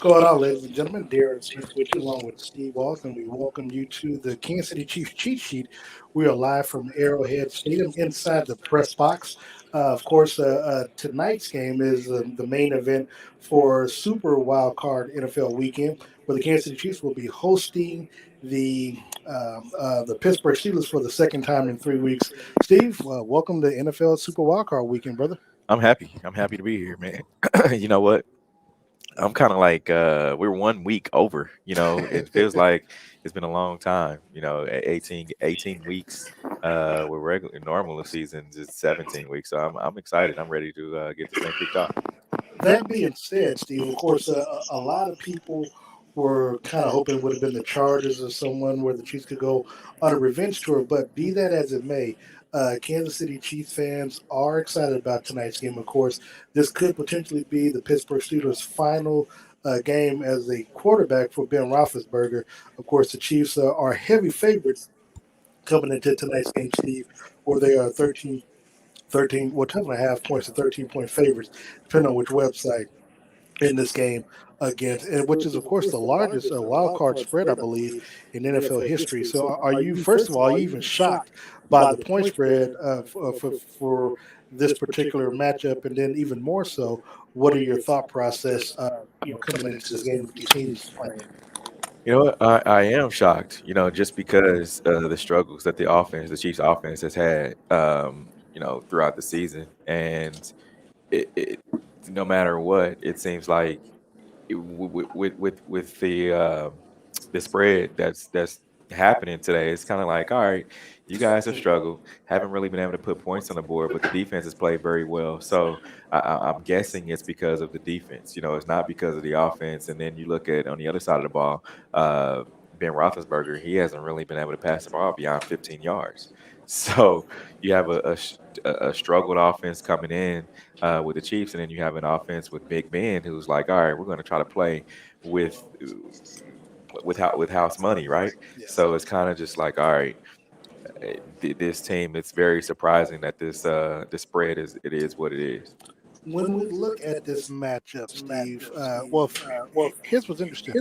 going on, ladies and gentlemen? Darren Smith with you, along with Steve Walls, and we welcome you to the Kansas City Chiefs cheat sheet. We are live from Arrowhead Stadium inside the press box. Tonight's game is the main event for Super Wild Card NFL Weekend, where the Kansas City Chiefs will be hosting the the Pittsburgh Steelers for the second time in 3 weeks. Steve, welcome to NFL Super Wild Card Weekend, brother. I'm happy. I'm happy to be here, man. You know what? I'm kind of like we're 1 week over. It feels like it's been a long time. 18 weeks. We're regular normal seasons is 17 weeks. So I'm excited. I'm ready to get this thing kicked off. That being said, Steve, of course, a lot of people were kind of hoping it would have been the Chargers or someone where the Chiefs could go on a revenge tour. But be that as it may, Kansas City Chiefs fans are excited about tonight's game. Of course, this could potentially be the Pittsburgh Steelers' final game as a quarterback for Ben Roethlisberger. Of course, the Chiefs are heavy favorites coming into tonight's game, Steve, where they are 12 and a half points to 13-point favorites, depending on which website in this game against, and which is of course the largest wild card spread, I believe, in NFL history. So, are you first of all, are you even shocked by the point spread for this particular matchup, and then even more so, what are your thought process, coming into this game with these teams playing? You know what? I am shocked. Just because the struggles that the Chiefs offense has had, throughout the season, and it no matter what, it seems like with the spread that's happening today, it's kind of like, all right, you guys have struggled, haven't really been able to put points on the board, but the defense has played very well. So I'm guessing it's because of the defense. It's not because of the offense. And then you look at on the other side of the ball, Ben Roethlisberger, he hasn't really been able to pass the ball beyond 15 yards. So you have a struggled offense coming in with the Chiefs, and then you have an offense with Big Ben who's like, all right, we're going to try to play with with house money, right? Yes. So it's kind of just like, all right, this team. It's very surprising that this spread is what it is. When we look at this matchup, Steve, here's what's interesting.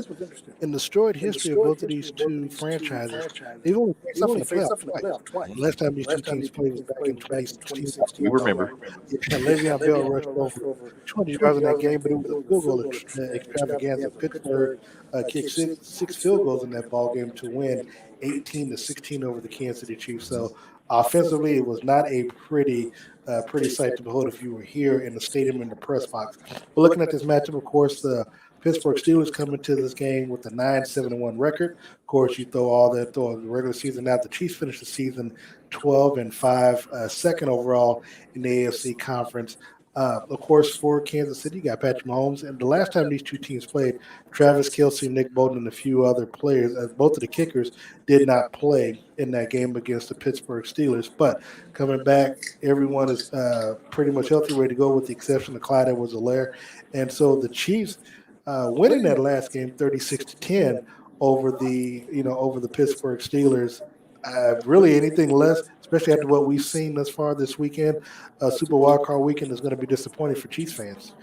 In the storied history of both of these two franchises, they've only faced off in the playoff twice. The last time these two teams played was back in 2016. We remember. Le'Veon Bell rushed over 200 yards in that game, but it was a field goal extravaganza. Pittsburgh kicked six field goals in that ball game to win 18-16 over the Kansas City Chiefs. So offensively, it was not a pretty sight to behold if you were here in the stadium in the press box. But looking at this matchup, of course, the Pittsburgh Steelers come into this game with a 9-7-1 record. Of course, you throw the regular season out. The Chiefs finished the season 12-5, second overall in the AFC conference. Of course, for Kansas City, you got Patrick Mahomes. And the last time these two teams played, Travis Kelce, Nick Bolton, and a few other players, both of the kickers, did not play in that game against the Pittsburgh Steelers. But coming back, everyone is pretty much healthy, ready to go, with the exception of Clyde Edwards-Helaire. And so the Chiefs winning that last game 36-10 over the Pittsburgh Steelers. Really, anything less, especially after what we've seen thus far this weekend, Super Wild Card Weekend, is going to be disappointing for Chiefs fans.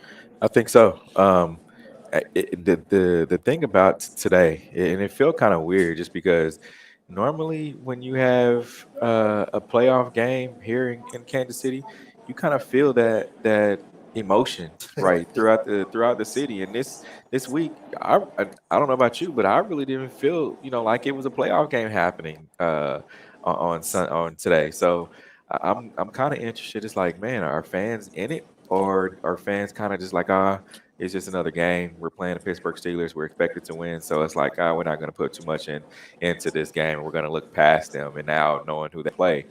I think so. The thing about today, and it felt kind of weird, just because normally when you have a playoff game here in Kansas City, you kind of feel that emotion right throughout the city. And this week, I don't know about you, but I really didn't feel like it was a playoff game happening on today. So I'm kind of interested. It's like, man, are fans in it, or are fans kind of just like, it's just another game. We're playing the Pittsburgh Steelers. We're expected to win, so it's like, we're not going to put too much into this game. We're going to look past them, and now knowing who they play,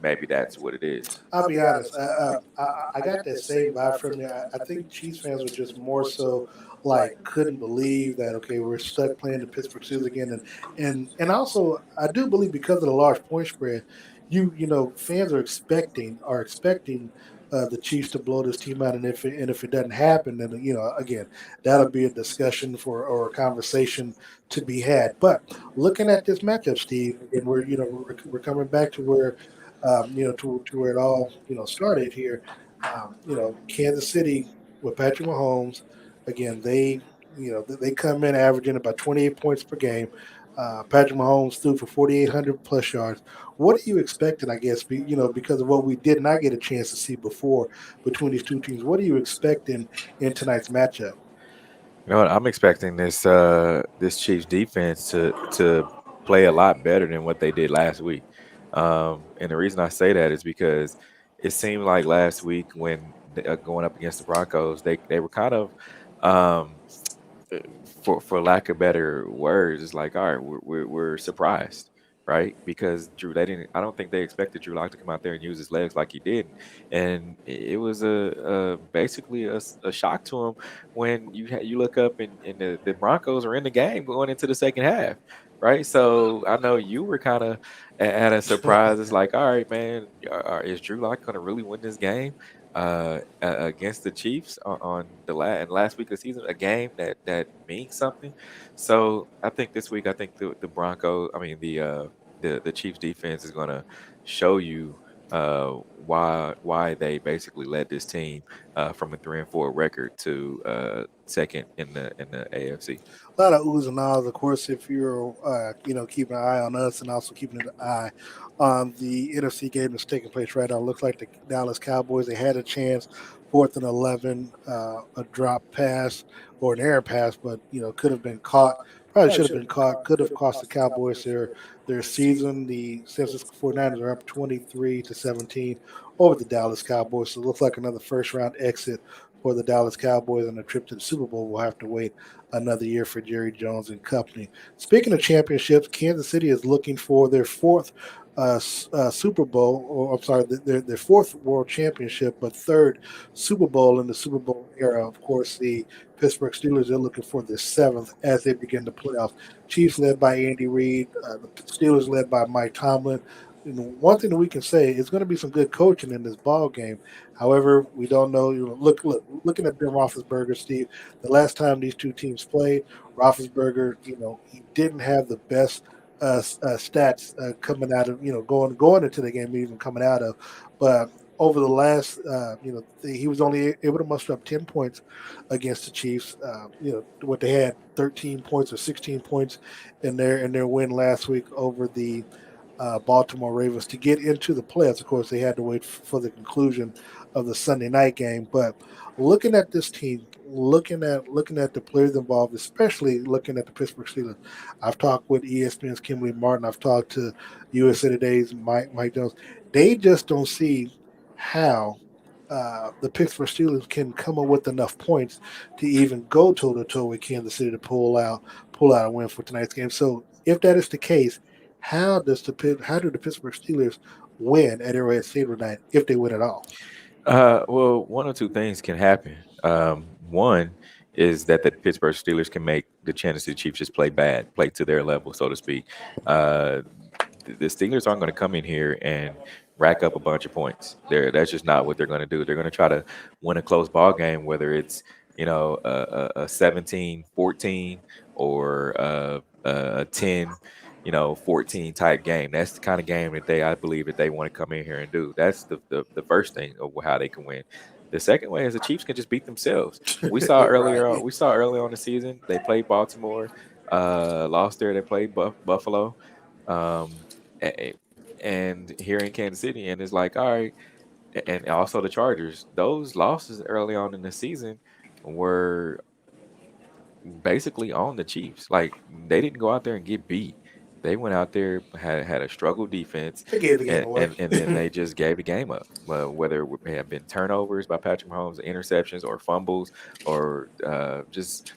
maybe that's what it is. I'll be honest. I got that same vibe from you. I think Chiefs fans were just more so like couldn't believe that, okay, we're stuck playing the Pittsburgh Steelers again, and also I do believe because of the large point spread, fans are expecting the Chiefs to blow this team out, and if it doesn't happen, then again, that'll be a discussion or a conversation to be had. But looking at this matchup, Steve, and we're coming back to where to where it all started here. Kansas City with Patrick Mahomes. Again, they They come in averaging about 28 points per game. Patrick Mahomes threw for 4,800 plus yards. What are you expecting? I guess because of what we did not get a chance to see before between these two teams. What are you expecting in tonight's matchup? You know what? I'm expecting this Chiefs defense to play a lot better than what they did last week. And the reason I say that is because it seemed like last week when going up against the Broncos, they were kind of um, uh, for lack of better words, it's like, all right, we're surprised, right? Because Drew, they didn't. I don't think they expected Drew Lock to come out there and use his legs like he did, and it was basically a shock to him when you look up and the Broncos are in the game going into the second half. Right, so I know you were kind of at a surprise. It's like, all right, man, is Drew Lock going to really win this game? Against the Chiefs on the last week of the season, a game that means something. So I think this week, I think the Broncos, I mean the Chiefs defense is going to show you why they basically led this team from a 3-4 record to second in the AFC. A lot of oohs and ahs. Of course, if you're keeping an eye on us and also keeping an eye on the NFC game that's taking place right now, it looks like the Dallas Cowboys, they had a chance, 4th and 11, a drop pass or an error pass, but could have been caught. Probably should have been caught. Could have cost the Cowboys their season. The San Francisco 49ers are up 23-17 over the Dallas Cowboys. So it looks like another first round exit for the Dallas Cowboys, and the trip to the Super Bowl will have to wait another year for Jerry Jones and company. Speaking of championships, Kansas City is looking for their fourth Super Bowl, or I'm sorry, their fourth World Championship, but third Super Bowl in the Super Bowl era. Of course, the Pittsburgh Steelers are looking for their seventh as they begin the playoffs. Chiefs led by Andy Reid, the Steelers led by Mike Tomlin. One thing that we can say is going to be some good coaching in this ball game. However, we don't know. Looking at Ben Roethlisberger, Steve. The last time these two teams played, Roethlisberger, he didn't have the best stats coming out of going into the game, even coming out of. But over the last, he was only able to muster up 10 points against the Chiefs. What they had 13 points or 16 points in their win last week over the Baltimore Ravens to get into the playoffs. Of course, they had to wait for the conclusion of the Sunday night game. But looking at this team, looking at the players involved, especially looking at the Pittsburgh Steelers, I've talked with ESPN's Kimberly Martin. I've talked to USA Today's Mike Jones. They just don't see how. The Pittsburgh Steelers can come up with enough points to even go toe to toe with Kansas City to pull out a win for tonight's game. So if that is the case, how do the Pittsburgh Steelers win at Arrowhead Stadium tonight if they win at all? Well, one or two things can happen. One is that the Pittsburgh Steelers can make the Kansas City Chiefs just play bad, play to their level, so to speak. Uh, the Steelers aren't going to come in here and rack up a bunch of points. That's just not what they're going to do. They're going to try to win a close ball game, whether it's a 17-14 or a 10-14 type game. That's the kind of game that I believe that they want to come in here and do. That's the first thing of how they can win. The second way is the Chiefs can just beat themselves. We saw Right. earlier. We saw earlier on the season they played Baltimore, lost there. They played Buffalo, um, a- and here in Kansas City, and it's like, all right, and also the Chargers. Those losses early on in the season were basically on the Chiefs. Like they didn't go out there and get beat. They went out there had a struggle defense, They gave the game and away. and then they just gave the game up. Whether it may have been turnovers by Patrick Mahomes, interceptions, or fumbles, or just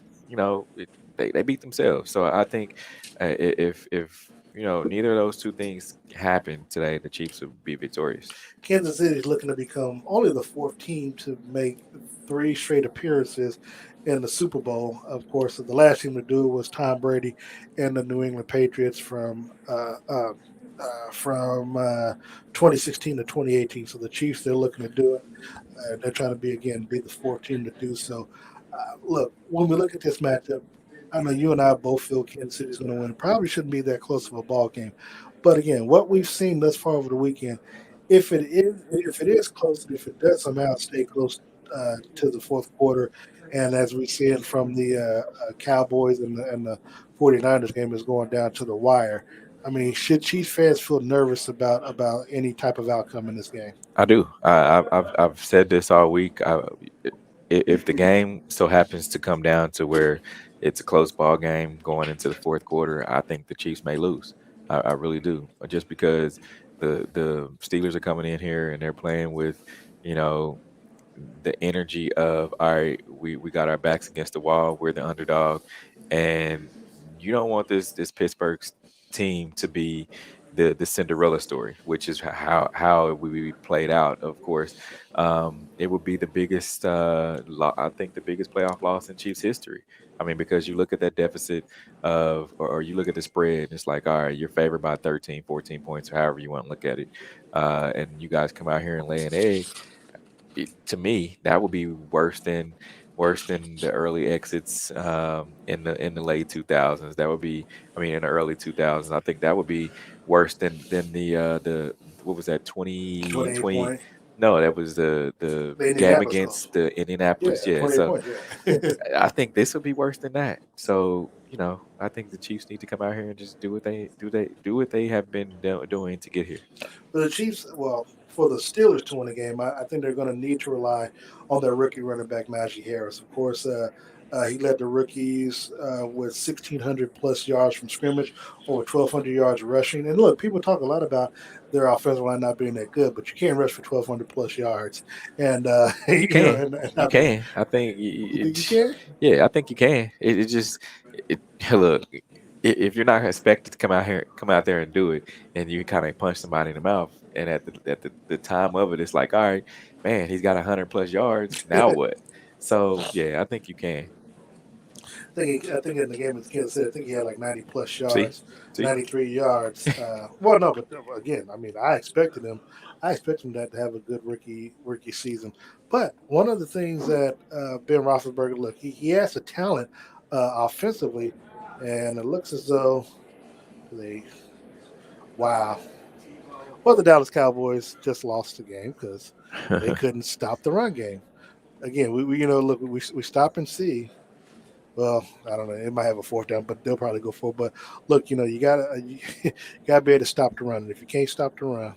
they beat themselves. So I think if neither of those two things happen today, the Chiefs would be victorious. Kansas City is looking to become only the fourth team to make three straight appearances in the Super Bowl. Of course, the last team to do it was Tom Brady and the New England Patriots from 2016 to 2018. So the Chiefs, they're looking to do it. They're trying to be the fourth team to do so. Look, when we look at this matchup, I know you and I both feel Kansas City's going to win. It probably shouldn't be that close of a ball game, but again, what we've seen thus far over the weekend, if it is close, if it does somehow stay close, to the fourth quarter. And as we see it from the Cowboys and the 49ers game is going down to the wire. I mean, should Chiefs fans feel nervous about any type of outcome in this game? I do. I've said this all week. If the game so happens to come down to where it's a close ball game going into the fourth quarter, I think the Chiefs may lose. I really do, just because the Steelers are coming in here and they're playing with, you know, the energy of, all right, we got our backs against the wall, we're the underdog, and you don't want this Pittsburgh team to be the Cinderella story, which is how it would be played out. Of course, it would be the biggest, I think, the biggest playoff loss in Chiefs history. I mean, because you look at that deficit or you look at the spread, and it's like, all right, you're favored by 13, 14 points, or however you want to look at it, and you guys come out here and lay an egg. To me, that would be worse than the early exits in the late 2000s. That would be, I mean, in the early 2000s. I think that would be worse than the what was that, 28 2020? point. No, that was the The game Indianapolis against loss. the Yeah, Indianapolis. Yeah, 28 so points. Yeah. I think this would be worse than that. So, I think the Chiefs need to come out here and just do what they have been doing to get here. For the Chiefs, well, for the Steelers to win the game, I think they're going to need to rely on their rookie running back, Najee Harris. Of course, he led the rookies with 1,600 plus yards from scrimmage, over 1,200 yards rushing. And look, people talk a lot about their offensive line not being that good, but you can't rush for 1,200 plus yards, and You can. and You not be. can. I think You think you can? yeah, I think you can. It just it look, if you're not expected to come out there and do it, and you kind of punch somebody in the mouth, and at the time of it, it's like, all right, man, he's got 100 plus yards. Now what? So yeah, I think you can. I think in the game with Kansas City, I think he had like 90 plus See, yards, see. 93 yards. Well, no, but again, I mean, I expected him that to have a good rookie season. But one of the things that Ben Roethlisberger, look, he has the talent offensively, and it looks as though they, wow. Well, the Dallas Cowboys just lost the game because they couldn't stop the run game. Again, we look, we stop and see. Well, I don't know. It might have a fourth down, but they'll probably go for it. But look, you gotta you gotta be able to stop the run. And if you can't stop the run,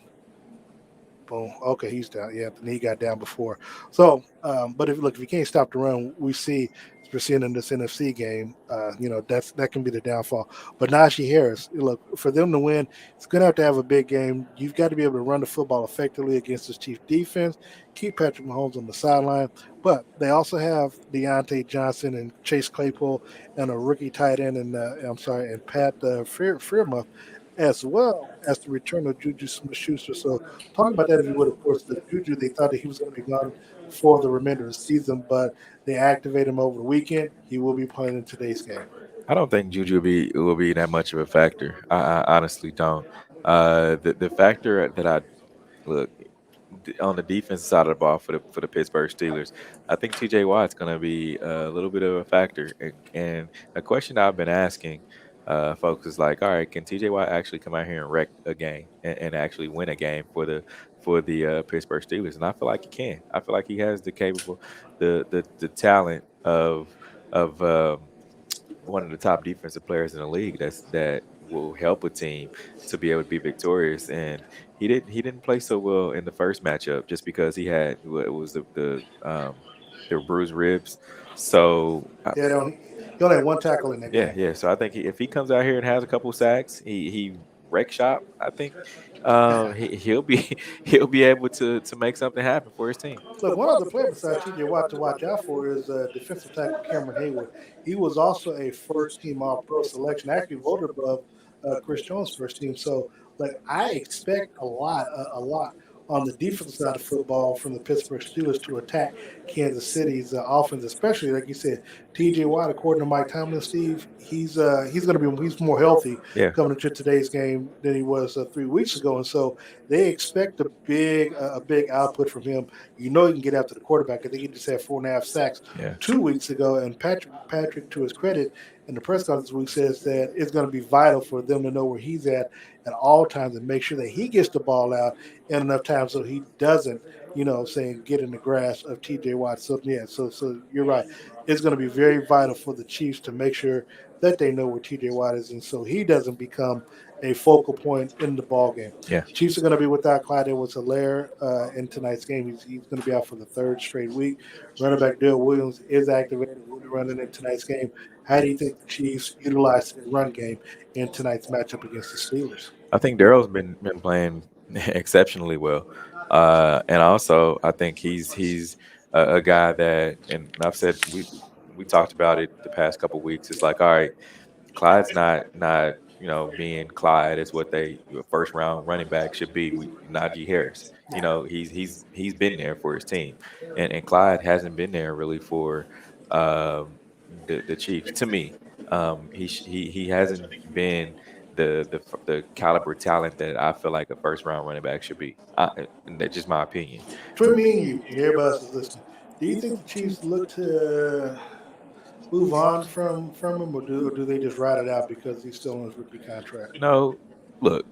boom. Okay, he's down. Yeah, and he got down before. So, but if you can't stop the run, we're seeing in this NFC game. That can be the downfall. But Najee Harris, look, for them to win, it's going to have a big game. You've got to be able to run the football effectively against this Chief defense. Keep Patrick Mahomes on the sideline. But they also have Deontay Johnson and Chase Claypool and a rookie tight end, and and Pat Freiermuth, as well as the return of Juju Smith-Schuster. So talk about that if you would. Of course, the Juju, they thought that he was going to be gone for the remainder of the season, but they activate him over the weekend. He will be playing in today's game. I don't think Juju will be that much of a factor. I honestly don't. The factor that I look on the defensive side of the ball for the Pittsburgh Steelers, I think T.J. Watt's going to be a little bit of a factor. And a question I've been asking folks is like, all right, can T.J. Watt actually come out here and wreck a game and actually win a game for the Pittsburgh Steelers? And I feel like he can. I feel like he has the talent of one of the top defensive players in the league that will help a team to be able to be victorious. And he didn't play so well in the first matchup just because it was the bruised ribs. So Yeah, he only had one tackle in that yeah, game. yeah. So I think if he comes out here and has a couple sacks, he wreck shop. I think he'll be he'll be able to make something happen for his team. Look, one other player besides T.J. Watt to watch out for is defensive tackle Cameron Hayward. He was also a first team All Pro selection, actually voted above Chris Jones' first team. So, like, I expect a lot on the defensive side of football from the Pittsburgh Steelers to attack Kansas City's offense, especially like you said, T.J. Watt. According to Mike Tomlin, Steve, he's going to be he's more healthy Yeah. coming into today's game than he was 3 weeks ago, and so they expect a big output from him. He can get after the quarterback. I think he just had 4.5 sacks Yeah. 2 weeks ago. And Patrick, to his credit, in the press conference this week says that it's going to be vital for them to know where he's at all times and make sure that he gets the ball out in enough time so he doesn't, saying get in the grasp of T.J. Watt. So yeah, so you're right. It's going to be very vital for the Chiefs to make sure that they know where T.J. Watt is, and so he doesn't become a focal point in the ball game. Yeah. Chiefs are going to be without Clyde Edwards-Helaire in tonight's game. He's going to be out for the third straight week. Running back Dale Williams is activated, will be running in tonight's game. How do you think the Chiefs utilize their run game in tonight's matchup against the Steelers? I think Daryl's been playing exceptionally well, and also I think he's a guy that, and I've said we talked about it the past couple weeks. It's like, all right, Clyde's not being Clyde is what they your first round running back should be. Najee Harris, he's been there for his team, and Clyde hasn't been there really for um, the Chiefs. To me, he hasn't been the caliber talent that I feel like a first round running back should be. And that's just my opinion. Between me and you, and everybody else is listening, do you think the Chiefs look to move on from him, or do they just ride it out because he's still on his rookie contract? No, look,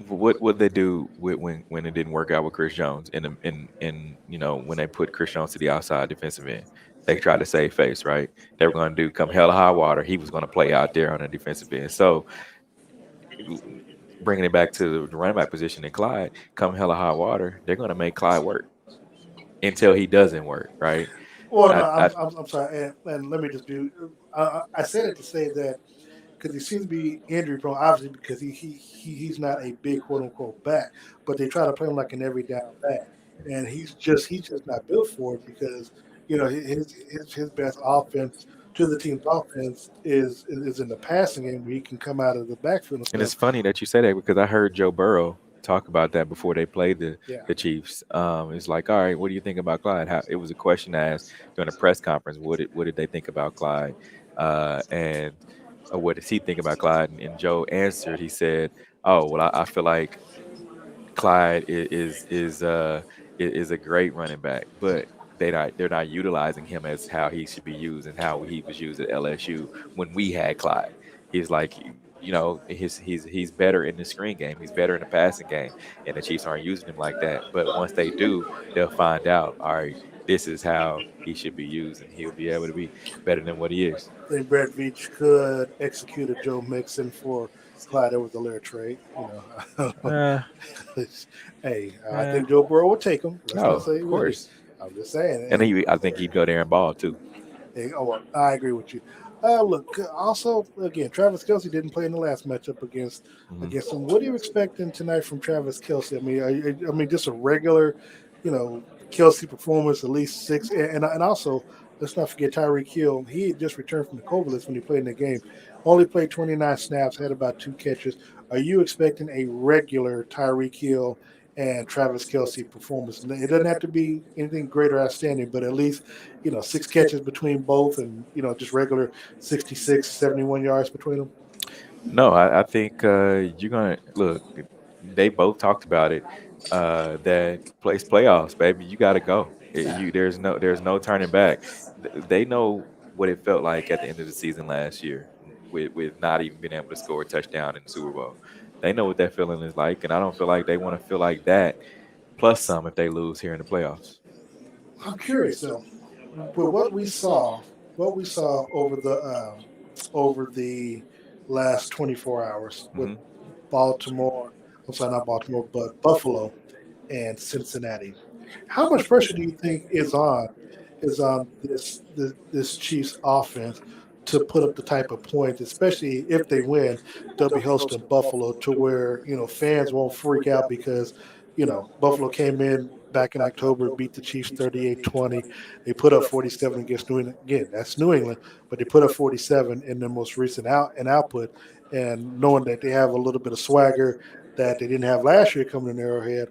what they do when it didn't work out with Chris Jones in when they put Chris Jones to the outside defensive end, they tried to save face, right? They were going to do come hell or high water. He was going to play out there on the defensive end. So bringing it back to the running back position in Clyde, come hell or high water, they're going to make Clyde work until he doesn't work, right? Well, no, I, I, I'm sorry, and let me just do. I said it to say that because he seems to be injury prone, obviously because he's not a big quote unquote back, but they try to play him like an every down back, and he's just not built for it because his best offense to the team's offense is in the passing game where he can come out of the backfield and And it's stuff. funny that you say that because I heard Joe Burrow talk about that before they played Yeah, the Chiefs. It's like, all right, what do you think about Clyde? It was a question asked during a press conference. What did they think about Clyde? And what does he think about Clyde? And Joe answered. He said, "Oh, well, I feel like Clyde is a great running back, but they're not utilizing him as how he should be used and how he was used at LSU when we had Clyde. He's like, he's better in the screen game. He's better in the passing game, and the Chiefs aren't using him like that. But once they do, they'll find out. All right, this is how he should be used, and he'll be able to be better than what he is. I think Brett Veach could execute a Joe Mixon for Clyde Edwards-Helaire trade. Uh, Hey, I uh, think Joe Burrow will take him. Let's oh, not say of he wouldn't. course. I'm just saying. And I think he'd go there and ball too. Well, I agree with you. Look, also again, Travis Kelsey didn't play in the last matchup Mhm. against him. What are you expecting tonight from Travis Kelsey? I mean, just a regular, you know, Kelsey performance, at least six, and also let's not forget Tyreek Hill. He had just returned from the COVID list when he played in the game. Only played 29 snaps, had about two catches. Are you expecting a regular Tyreek Hill and Travis Kelsey performance? And it doesn't have to be anything great or outstanding, but at least six catches between both, and just regular 66, 71 yards between them. No, I think you're gonna look. They both talked about it. That place playoffs, baby. You got to go. There's no turning back. They know what it felt like at the end of the season last year with not even being able to score a touchdown in the Super Bowl. They know what that feeling is like, and I don't feel like they want to feel like that plus some if they lose here in the playoffs. I'm curious though, with what we saw over the last 24 hours with Hmm. Baltimore. I'm sorry, not Baltimore, but Buffalo and Cincinnati. How much pressure do you think is on this Chiefs offense to put up the type of points, especially if they win, they'll be hosting Buffalo to where, fans won't freak out because, Buffalo came in back in October, beat the Chiefs 38-20. They put up 47 against New England. Again, that's New England, but they put up 47 in their most recent output. And knowing that they have a little bit of swagger that they didn't have last year coming in Arrowhead,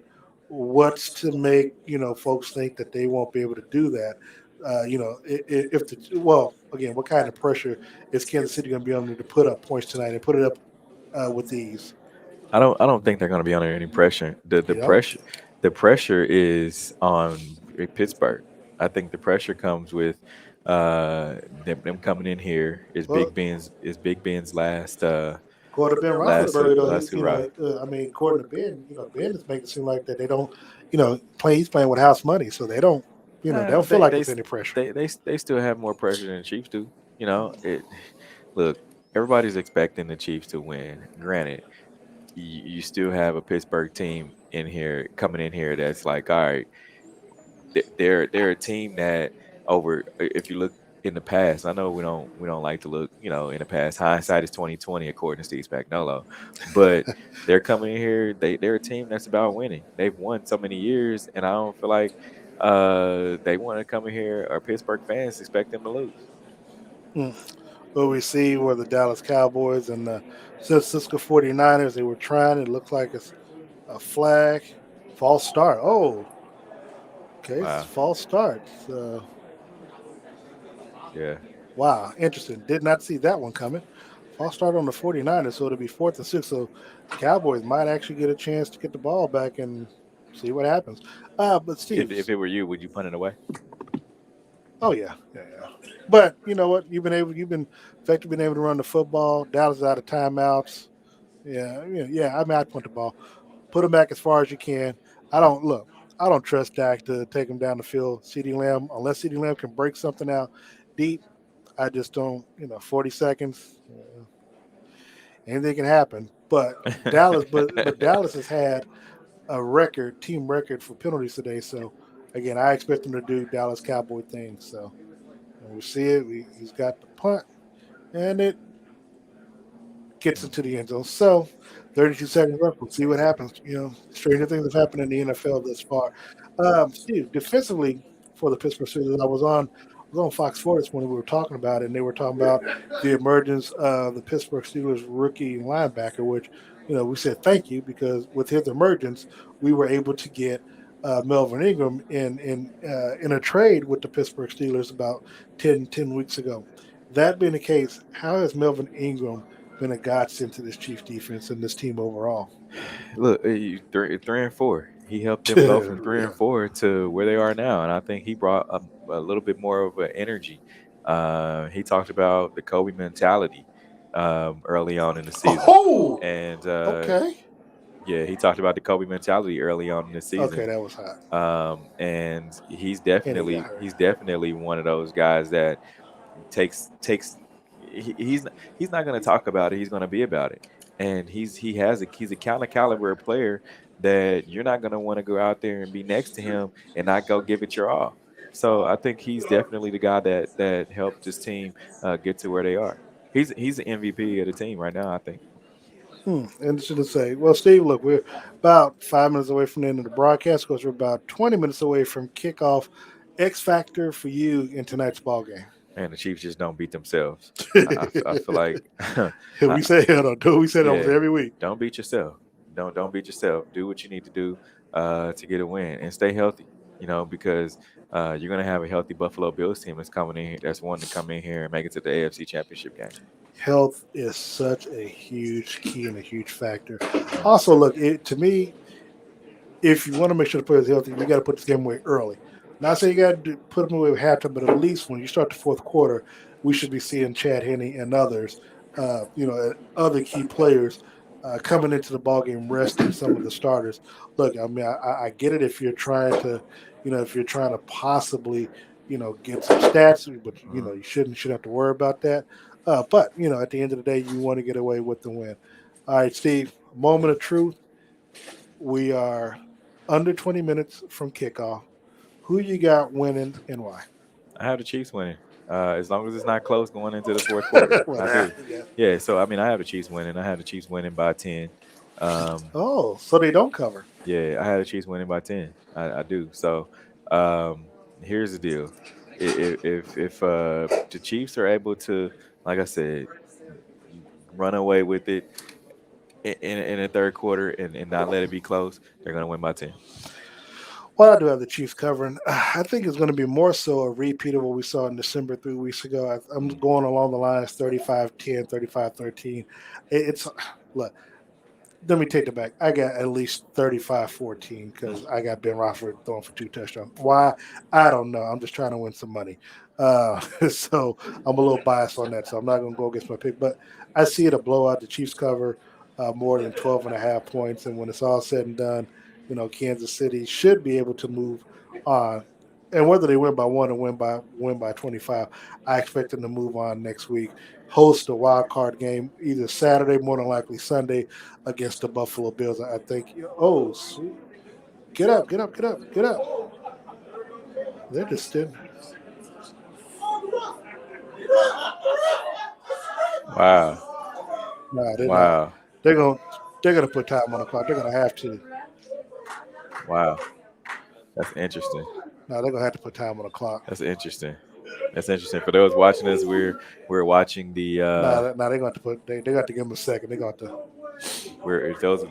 what's to make folks think that they won't be able to do that? If again, what kind of pressure is Kansas City going to be under to put up points tonight and put it up with ease? I don't think they're going to be under any pressure. The You know, pressure is on Pittsburgh. I think the pressure comes with Them coming in here is Well, Big Ben's last according to Ben Roethlisberger, though, last hurrah. I mean, according to Ben, Ben is making it seem like that they don't, he's playing with house money, so they don't, they don't feel They like they there's any pressure. they still have more pressure than the Chiefs do. Look, everybody's expecting the Chiefs to win. Granted, you still have a Pittsburgh team in here coming in here that's like, all right, they're a team that if you look in the past, I know we don't like to look, in the past. Hindsight is 2020 according to Steve Spagnuolo, but they're coming in here. They're a team that's about winning. They've won so many years, and I don't feel like they want to come in here or Pittsburgh fans expect them to lose. Hmm. What we see were the Dallas Cowboys and the San Francisco 49ers. They were trying. It looks like it's a flag, false start. Oh, okay, it's Wow. false start. Yeah. Wow, interesting. Did not see that one coming. False start on the 49ers, so it'll be 4th and 6. So the Cowboys might actually get a chance to get the ball back and see what happens. But Steve, If it were you, would you punt it away? oh yeah. But you know what? You've been, in fact, you've been able to run the football. Dallas is out of timeouts. Yeah. I mean, I'd punt the ball, put them back as far as you can. I don't look. I don't trust Dak to take him down the field. CeeDee Lamb, unless CeeDee Lamb can break something out deep, I just don't. 40 seconds, anything can happen. But Dallas has had a team record for penalties today. So again, I expect him to do Dallas Cowboy things. So and we see it. He's got the punt, and it gets into the end zone. So 32 seconds left. We'll see what happens. Stranger things have happened in the NFL thus far. Steve, defensively for the Pittsburgh Steelers, I was on Fox Sports when we were talking about it, and they were talking about the emergence of the Pittsburgh Steelers rookie linebacker, which we said thank you because with his emergence, we were able to get Melvin Ingram in a trade with the Pittsburgh Steelers about 10 weeks ago. That being the case, how has Melvin Ingram been a godsend to this Chiefs defense and this team overall? Look, 3 and 4. He helped them go from three Yeah. and four to where they are now, and I think he brought a little bit more of an energy. He talked about the Kobe mentality early on in the season, Oh, and okay. yeah, he talked about the Kobe mentality early on in the season. Okay, that was hot. And And he got hurt. he's definitely one of those guys that takes he's not going to talk about it. He's going to be about it. And he's a counter caliber player that you're not going to want to go out there and be next to him and not go give it your all. So I think he's definitely the guy that helped this team get to where they are. He's the MVP of the team right now, I think. Interesting to say. Well, Steve, look, we're about 5 minutes away from the end of the broadcast because we're about 20 minutes away from kickoff. X factor for you in tonight's ball game. And the Chiefs just don't beat themselves. I feel like We say it, do we say it almost yeah, every week? don't beat yourself. Don't beat yourself. Do what you need to do to get a win and stay healthy. Because you're gonna have a healthy Buffalo Bills team that's coming in here. That's one to come in here and make it to the AFC Championship game. Health is such a huge key and a huge factor. Mhm. Also, look, to me, if you want to make sure the player's healthy, you got to put this game away early. Not saying you got to put them away with halftime, but at least when you start the fourth quarter, we should be seeing Chad Henne and others, other key players coming into the ballgame, resting some of the starters. Look, I mean, I get it if you're trying to, possibly, get some stats, but Mhm. you shouldn't have to worry about that. But at the end of the day, you want to get away with the win. All right, Steve. Moment of truth. We are under 20 minutes from kickoff. Who you got winning and why? I have the Chiefs winning. As long as it's not close going into the fourth quarter, Well, I do. yeah. Yeah. So I mean, I have the Chiefs winning. I have the Chiefs winning by 10. Um, Oh, so they don't cover. yeah, I had the Chiefs winning by 10. I do. So um, here's the deal: if the Chiefs are able to, like I said, run away with it in the third quarter and not let it be close, they're gonna win by 10. Well, I do have the Chiefs covering. I think it's going to be more so a repeat of what we saw in December 3 weeks ago. I'm Mm. going along the lines 35-10, 35-13. It's look, let me take that back. I got at least 35-14 because I got Ben Roethlisberger throwing for 2 touchdowns. Why? I don't know. I'm just trying to win some money. So I'm a little biased on that. So I'm not going to go against my pick. But I see it a blowout. The Chiefs cover more than 12.5 points. And when it's all said and done, Kansas City should be able to move on. And whether they win by one or win by 25, I expect them to move on next week. Host a wild card game either Saturday, more than likely Sunday, against the Buffalo Bills. I think. Oh, sweet! Get up! Get up! Get up! Get up! They're just sitting. Wow. No, they're not. Wow. They're going. They're going to put time on the clock. They're going to have to. Wow. That's interesting. No, they're going to have to put time on the clock. That's interesting. That's interesting. For those watching us, we're watching the No, they're going to put. They got to give them a second. They're going to. we're if those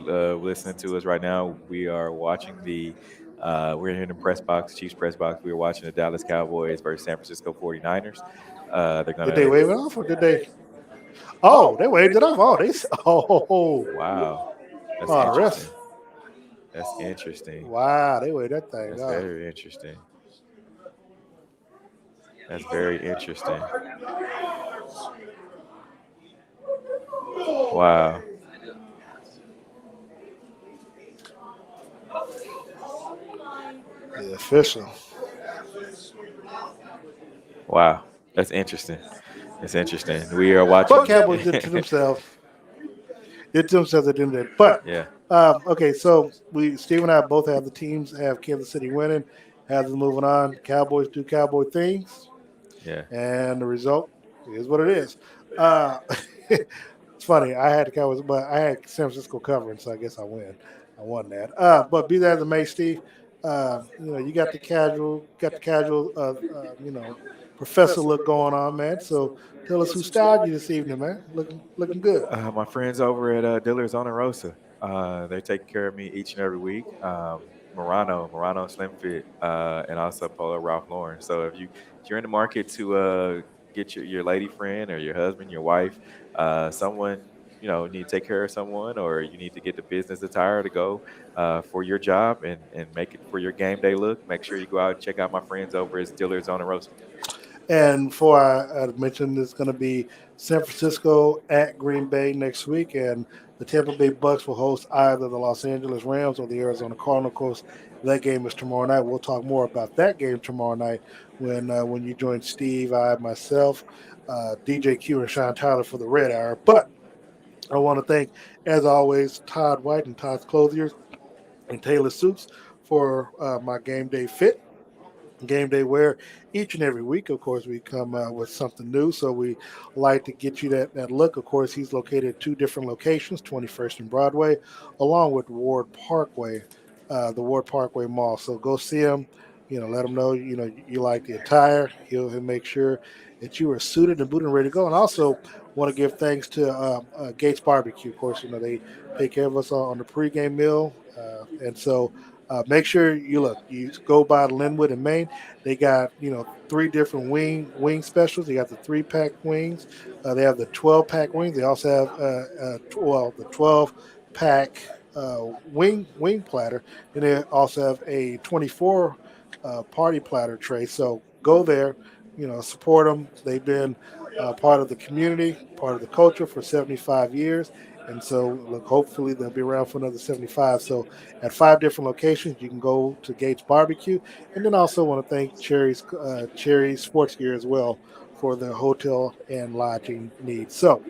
listening to us right now, we are watching the we're here in the press box, Chiefs press box. We are watching the Dallas Cowboys versus San Francisco 49ers. They're Did they gonna wave it off or did they? Oh, they waved it off. Oh, they. Oh, wow. That's oh, the interesting. rest. That's interesting. Wow, they waved that thing That's off. very interesting. That's very interesting. Wow. The official. Wow. That's interesting. It's interesting. We are watching. But Cowboys did it to themselves. Did to themselves at the end of the day. But Yeah. okay, so Steve and I both have the teams have Kansas City winning, have them moving on. Cowboys do Cowboy things, Yeah. and the result is what it is. Uh, it's funny. I had the Cowboys, but I had San Francisco covering, so I guess I win. I won that. But be that as it may, Steve, you got the casual, professor look going on, man. So tell us who styled you this evening, man. Looking good. My friends over at Dillard's on Rosa, they're taking care of me each and every week. Morano Slim Fit, and also Polo Ralph Lauren. So if you're in the market to get your lady friend or your husband, your wife, someone need to take care of someone, or you need to get the business attire to go for your job and make it for your game day look, make sure you go out and check out my friends over at Dillard's on Rosa. And before I mentioned, it's going to be San Francisco at Green Bay next week, and the Tampa Bay Bucks will host either the Los Angeles Rams or the Arizona Cardinals. Of course, that game is tomorrow night. We'll talk more about that game tomorrow night when you join Steve, I, myself, DJ Q, and Sean Tyler for the Red Hour. But I want to thank, as always, Todd White and Todd's Clothiers and Taylor Suits for my game day fit. Game day wear each and every week. Of course, we come with something new, so we like to get you that look. Of course, he's located at two different locations, 21st and Broadway, along with Ward Parkway, the Ward Parkway Mall. So go see him. Let him know you like the attire. He'll make sure that you are suited and booted and ready to go. And also want to give thanks to Gates Barbecue. Of course, they take care of us on the pregame meal, and so. Make sure you look. You go by Linwood and Maine. They got three different wing specials. They got the 3-pack wings. They have the 12-pack wings. They also have the 12-pack wing platter, and they also have a 24 party platter tray. So go there. Support them. They've been part of the community, part of the culture for 75 years. And so, look, hopefully they'll be around for another 75. So, at 5 different locations, you can go to Gates Barbecue. And then also want to thank Cherry Sports Gear as well for the hotel and lodging needs. So,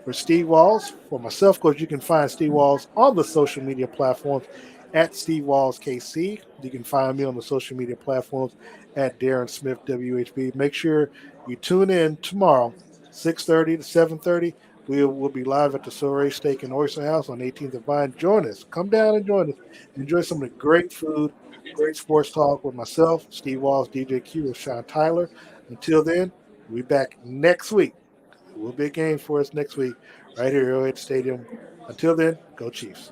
for Steve Walls, for myself, of course, you can find Steve Walls on the social media platforms at Steve Walls KC. You can find me on the social media platforms at Darren Smith WHB. Make sure you tune in tomorrow, 6:30 to 7:30. We'll be live at the Soiree Steak and Oyster House on 18th and Vine. Join us. Come down and join us. Enjoy some of the great food, great sports talk with myself, Steve Walls, DJ Q, and Sean Tyler. Until then, we'll be back next week. It will be a game for us next week right here at Arrowhead Stadium. Until then, go Chiefs.